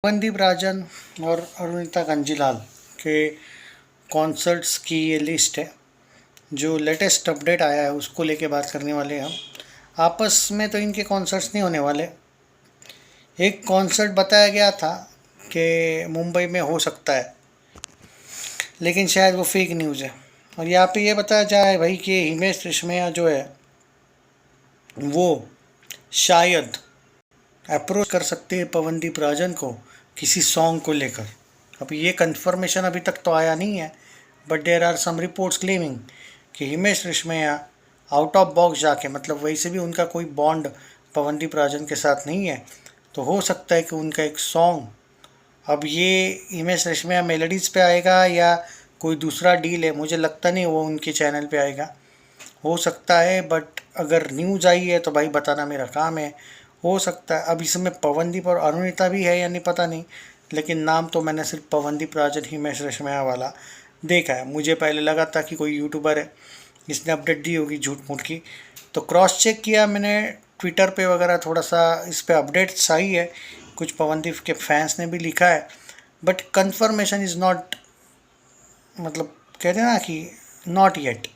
पवनदीप राजन और अरुणिता कांजीलाल के कॉन्सर्ट्स की ये लिस्ट है। जो लेटेस्ट अपडेट आया है उसको लेके बात करने वाले हैं हम। आपस में तो इनके कॉन्सर्ट्स नहीं होने वाले। एक कॉन्सर्ट बताया गया था कि मुंबई में हो सकता है, लेकिन शायद वो फेक न्यूज़ है। और यहाँ पे ये बताया जाए भाई कि हिमेश रेशमिया जो है वो शायद अप्रोच कर सकते हैं पवनदीप राजन को किसी सॉन्ग को लेकर। अब ये कंफर्मेशन अभी तक तो आया नहीं है, but there are some reports claiming कि Himesh Reshammiya out of box जाके, मतलब वैसे भी उनका कोई बॉन्ड पवनदीप राजन के साथ नहीं है, तो हो सकता है कि उनका एक सॉन्ग, अब ये हिमेश रेशमिया मेलोडीज़ पे आएगा या कोई दूसरा डील है, मुझे लगता नहीं वो उनके चैनल पे आएगा। हो सकता है, बट अगर न्यूज़ आई है तो भाई बताना मेरा काम है। हो सकता है। अब इसमें पवनदीप और अरुणिता भी है या नहीं पता नहीं, लेकिन नाम तो मैंने सिर्फ पवनदीप राजन हिमेश रेशमिया वाला देखा है। मुझे पहले लगा था कि कोई यूट्यूबर है, इसने अपडेट दी होगी झूठ मूठ की, तो क्रॉस चेक किया मैंने ट्विटर पे वगैरह, थोड़ा सा इस पर अपडेट्स आई है, कुछ पवनदीप के फैंस ने भी लिखा है, बट कंफर्मेशन इज़ नॉट, मतलब कहते हैं ना कि नॉट येट।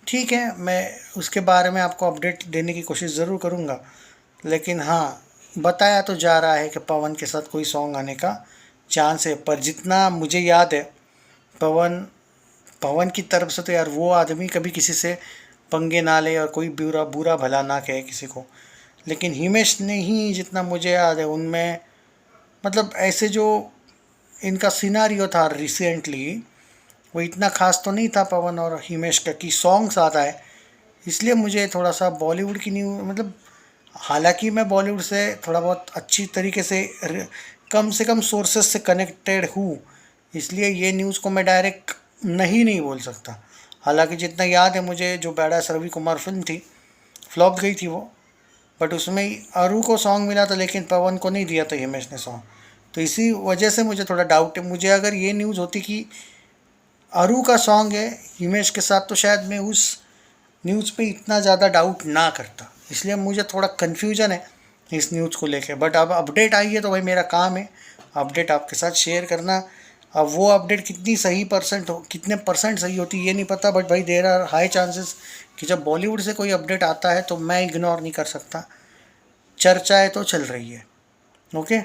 ठीक है, मैं उसके बारे में आपको अपडेट देने की कोशिश ज़रूर करूँगा, लेकिन हाँ, बताया तो जा रहा है कि पवन के साथ कोई सॉन्ग आने का चांस है। पर जितना मुझे याद है, पवन पवन की तरफ से तो यार वो आदमी कभी किसी से पंगे ना ले और कोई बुरा बुरा भला ना कहे किसी को। लेकिन हिमेश ने ही, जितना मुझे याद है, उनमें मतलब ऐसे जो इनका सिनारियो था रिसेंटली, वो इतना खास तो नहीं था पवन और हिमेश का कि सॉन्ग्स आता है। इसलिए मुझे थोड़ा सा बॉलीवुड की न्यूज़, मतलब हालांकि मैं बॉलीवुड से थोड़ा बहुत अच्छी तरीके से कम से कम सोर्सेस से कनेक्टेड हूँ, इसलिए ये न्यूज़ को मैं डायरेक्ट नहीं बोल सकता। हालांकि जितना याद है मुझे, जो बैडास रवि कुमार फिल्म थी, फ्लॉप गई थी वो, बट उसमें अरू को सॉन्ग मिला था लेकिन पवन को नहीं दिया था हिमेश ने सॉन्ग। तो इसी वजह से मुझे थोड़ा डाउट है। मुझे अगर ये न्यूज़ होती कि अरू का सॉन्ग है हिमेश के साथ, तो शायद मैं उस न्यूज़ पे इतना ज़्यादा डाउट ना करता। इसलिए मुझे थोड़ा कन्फ्यूजन है इस न्यूज़ को लेके। बट अब अपडेट आई है तो भाई मेरा काम है अपडेट आपके साथ शेयर करना। अब वो अपडेट कितनी सही परसेंट हो, कितने परसेंट सही होती है ये नहीं पता, बट भाई देर आर हाई चांसेस कि जब बॉलीवुड से कोई अपडेट आता है तो मैं इग्नोर नहीं कर सकता। चर्चाएँ तो चल रही है, ओके।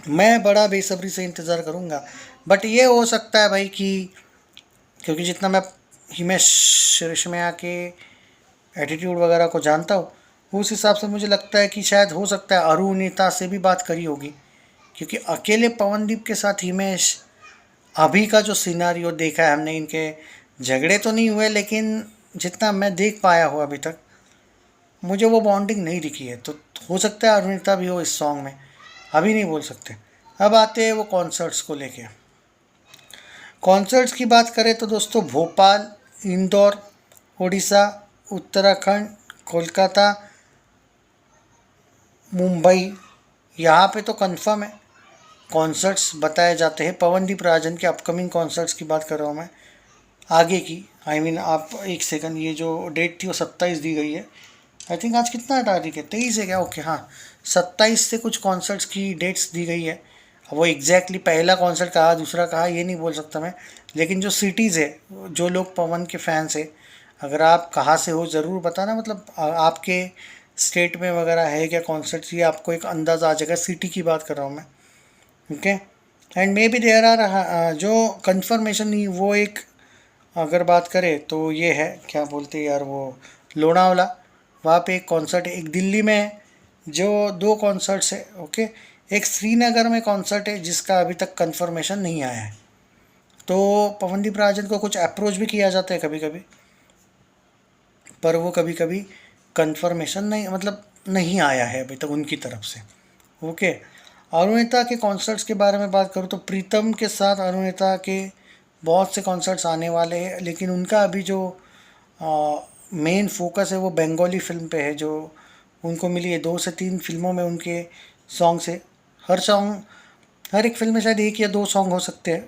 मैं बड़ा बेसब्री से इंतज़ार करूँगा। बट ये हो सकता है भाई कि, क्योंकि जितना मैं हिमेश रेशमिया के एटीट्यूड वगैरह को जानता हूँ, उस हिसाब से मुझे लगता है कि शायद हो सकता है अरुणिता से भी बात करी होगी, क्योंकि अकेले पवनदीप के साथ हिमेश, अभी का जो सिनारियो देखा है हमने, इनके झगड़े तो नहीं हुए, लेकिन जितना मैं देख पाया हूँ अभी तक, मुझे वो बॉन्डिंग नहीं दिखी है। तो हो सकता है अरुणिता भी हो इस सॉन्ग में, अभी नहीं बोल सकते। अब आते हैं वो कॉन्सर्ट्स को लेके। कॉन्सर्ट्स की बात करें तो दोस्तों, भोपाल, इंदौर, उड़ीसा, उत्तराखंड, कोलकाता, मुंबई, यहाँ पे तो कंफर्म है कॉन्सर्ट्स बताए जाते हैं। पवनदीप राजन के अपकमिंग कॉन्सर्ट्स की बात कर रहा हूँ मैं, आगे की। आई मीन आप एक सेकंड, ये जो डेट थी वो 27 दी गई है। आई थिंक आज कितना तारीख है, 23 है क्या? ओके, हाँ, 27 से कुछ कॉन्सर्ट्स की डेट्स दी गई है। वो एग्जैक्टली पहला कॉन्सर्ट कहा दूसरा कहा ये नहीं बोल सकता मैं, लेकिन जो सिटीज़ है, जो लोग पवन के फैंस है, अगर आप कहाँ से हो ज़रूर बताना, मतलब आपके स्टेट में वगैरह है क्या कॉन्सर्ट्स, ये आपको एक अंदाज़ा आ जाएगा। सिटी की बात कर रहा हूँ मैं, okay. And may be there are, जो कंफर्मेशन नहीं, वो एक अगर बात करें तो ये है, क्या बोलते हैं यार वो, लोनावला, वहाँ पे एक कॉन्सर्ट है। एक दिल्ली में है, जो 2 कॉन्सर्ट्स है, ओके। एक श्रीनगर में कॉन्सर्ट है जिसका अभी तक कंफर्मेशन नहीं आया है। तो पवनदीप राजन को कुछ अप्रोच भी किया जाता है कभी कभी, पर वो कभी कभी कंफर्मेशन नहीं, मतलब नहीं आया है अभी तक उनकी तरफ से, ओके। अरुणिता के कॉन्सर्ट्स के बारे में बात करूँ तो प्रीतम के साथ अरुणिता के बहुत से कॉन्सर्ट्स आने वाले हैं, लेकिन उनका अभी जो मेन फोकस है वो बंगाली फिल्म पे है जो उनको मिली है। 2 से 3 फिल्मों में उनके सॉन्ग्स है। हर एक फिल्म में शायद 1 या 2 सॉन्ग हो सकते हैं।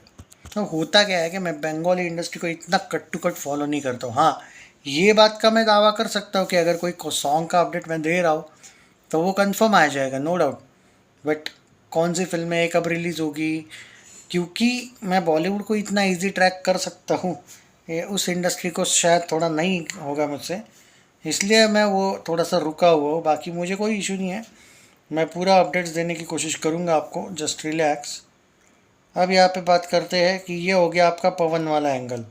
तो होता क्या है कि मैं बंगाली इंडस्ट्री को इतना कट टू कट फॉलो नहीं करता हूँ। हाँ, ये बात का मैं दावा कर सकता हूँ कि अगर कोई सॉन्ग का अपडेट मैं दे रहा हूँ तो वो कंफर्म आ जाएगा, नो डाउट। बट कौन सी फिल्में कब रिलीज़ होगी, क्योंकि मैं बॉलीवुड को इतना इजी ट्रैक कर सकता हूँ, उस इंडस्ट्री को शायद थोड़ा नहीं होगा मुझसे, इसलिए मैं वो थोड़ा सा रुका हुआ हूँ। बाकी मुझे कोई इशू नहीं है, मैं पूरा अपडेट्स देने की कोशिश करूँगा आपको, जस्ट रिलैक्स। अब यहाँ पे बात करते हैं कि ये हो गया आपका पवन वाला एंगल।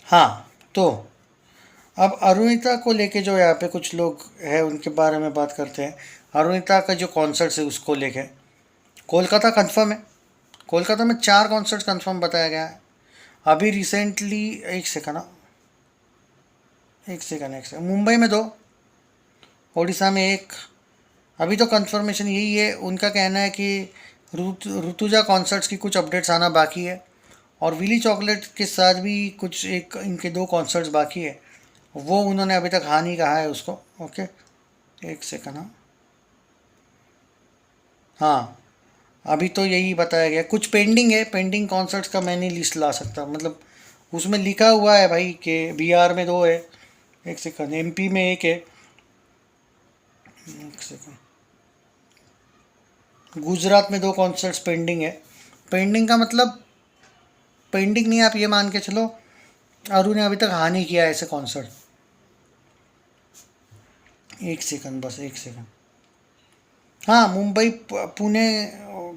हाँ, तो अब अरुणिता को लेके जो यहाँ पे कुछ लोग हैं उनके बारे में बात करते हैं। अरुणिता का जो कॉन्सर्ट है उसको लेके कोलकाता कंफर्म है, कोलकाता में 4 कॉन्सर्ट कंफर्म बताया गया है। अभी रिसेंटली एक सेकंड मुंबई में 2, उड़ीसा में 1। अभी तो कंफर्मेशन यही है, उनका कहना है कि ऋतुजा कॉन्सर्ट्स की कुछ अपडेट्स आना बाकी है, और विली चॉकलेट के साथ भी कुछ एक इनके 2 कॉन्सर्ट्स बाकी है, वो उन्होंने अभी तक हाँ नहीं कहा है उसको। ओके, एक सेकंड। हाँ हाँ, अभी तो यही बताया गया, कुछ पेंडिंग है, पेंडिंग कॉन्सर्ट्स का मैं नहीं लिस्ट ला सकता, मतलब उसमें लिखा हुआ है भाई कि बिहार में 2 है, एक सेकंड, एमपी में 1 है, एक सेकंड, गुजरात में 2 कॉन्सर्ट्स पेंडिंग है। पेंडिंग का मतलब पेंडिंग नहीं, आप ये मान के चलो अरु ने अभी तक हाँ नहीं किया है ऐसे कॉन्सर्ट। एक सेकंड, बस एक सेकंड। हाँ, मुंबई पुणे,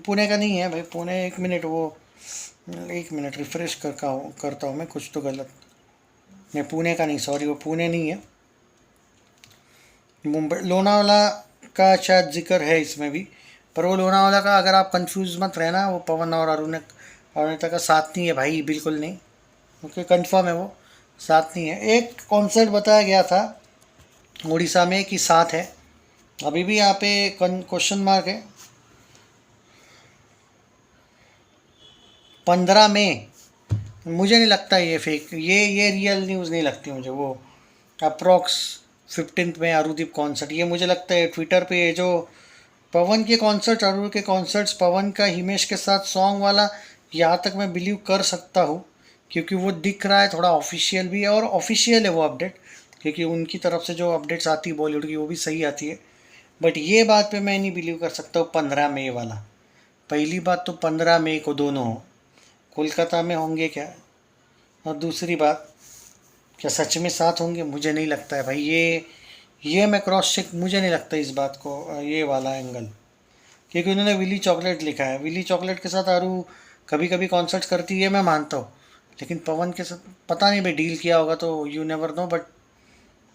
पुणे का नहीं है भाई, पुणे, एक मिनट, वो एक मिनट रिफ्रेश करता हूँ मैं, कुछ तो गलत नहीं, पुणे का नहीं, सॉरी, वो पुणे नहीं है, मुंबई, लोनावाला का शायद जिक्र है इसमें भी, पर वो लोनावाला का अगर आप कंफ्यूज मत रहना, वो पवन और अरुणिता का साथ नहीं है भाई, बिल्कुल नहीं। ओके, कंफर्म है, वो साथ नहीं है। एक कॉन्सर्ट बताया गया था उड़ीसा में कि साथ है, अभी भी यहाँ पे क्वेश्चन मार्क है। 15 मई, मुझे नहीं लगता ये फेक, ये रियल न्यूज़ नहीं लगती मुझे, वो अप्रॉक्स 15 में अरुदीप कॉन्सर्ट, ये मुझे लगता है ट्विटर पे ये जो पवन के कॉन्सर्ट, अरु के कॉन्सर्ट्स, पवन का हिमेश के साथ सॉन्ग वाला, यहाँ तक मैं बिलीव कर सकता हूँ, क्योंकि वो दिख रहा है थोड़ा ऑफिशियल भी है, और ऑफिशियल है वो अपडेट, क्योंकि उनकी तरफ से जो अपडेट्स आती है बॉलीवुड की वो भी सही आती है। बट ये बात पे मैं नहीं बिलीव कर सकता हूँ 15 मई वाला। पहली बात तो 15 मई को दोनों हो कोलकाता में होंगे क्या, और दूसरी बात, क्या सच में साथ होंगे, मुझे नहीं लगता है भाई, ये मैं क्रॉस चेक, मुझे नहीं लगता इस बात को, ये वाला एंगल, क्योंकि उन्होंने विली चॉकलेट लिखा है, विली चॉकलेट के साथ आरू कभी कभी कॉन्सर्ट्स करती है, मैं मानता हूँ, लेकिन पवन के साथ पता नहीं भाई, डील किया होगा तो यू नेवर नो, बट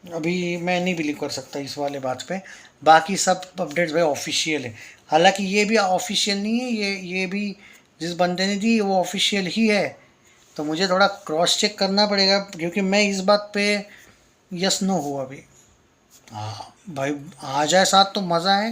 अभी मैं नहीं बिलीव कर सकता इस वाले बात पे। बाकी सब अपडेट्स भाई ऑफिशियल है, हालांकि ये भी ऑफिशियल नहीं है, ये भी जिस बंदे ने दी वो ऑफिशियल ही है, तो मुझे थोड़ा क्रॉस चेक करना पड़ेगा, क्योंकि मैं इस बात पे यस नो हूँ अभी। हाँ भाई, आ जाए साथ तो मज़ा है।